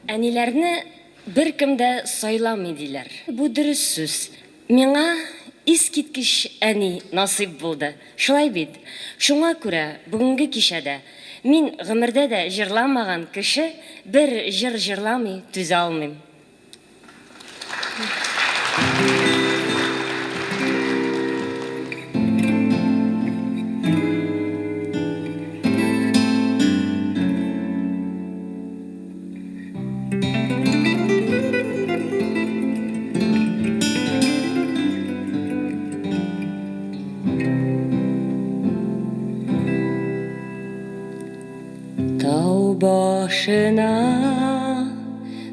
Әниләрне беркем дә сайламый диләр. Бу дөрес сүз. Миңа искиткеч әни насыйп булды. Шулай бит. Шуңа күрә бүгенге кичәдә мин гомердә дә җырламаган кеше бер җыр җырламый түзә алмыйм. Тау башына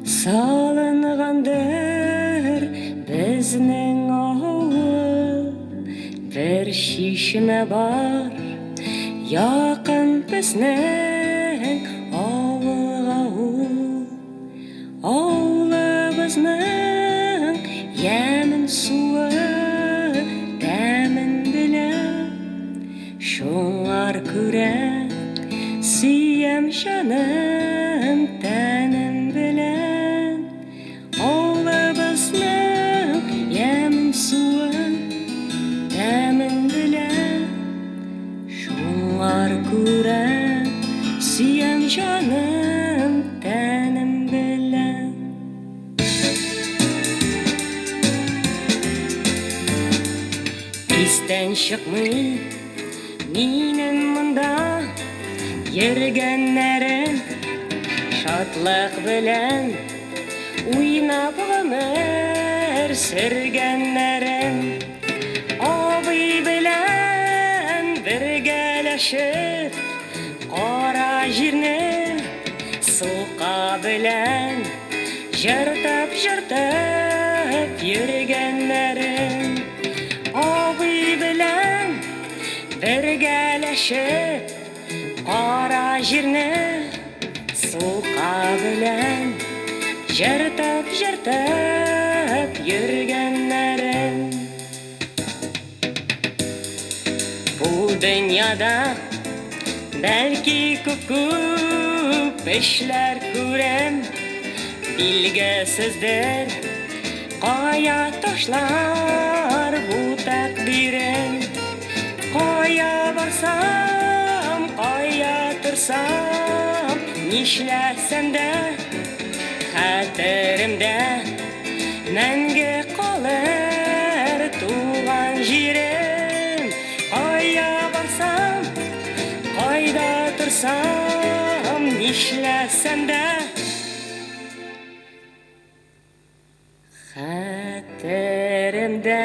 салынгандыр безнең авыл, бер шишмә бар якын безнең авылга ул. Авылыбызның ямын суы тәмен белән, шуңар күрә Сиям жаным тәнем белән, авылыбызның ямын суын тәмен белән, шуңар күрә сиям жаным тәнем белән. Истән чыкмый минем монда йөргәннәрем, шатлык белән уйнап гомер сөргәннәрем, абый белән бергәләшеп кара җирне сука белән җыртып йөргәннәрем, абый белән бергәләшеп Кара җирне сука белән җыртып йөргәннәрем. Бу дөньяда бәлки күп эшләр күрәм, билгесездер кая ташлар бу тәкъдирем, кая барсам кая торсам, нишләсәм дә хәтеремдә мәңге калыр туган җирем. Кая барсам, кайда торсам, нишләсәм дә хәтеремдә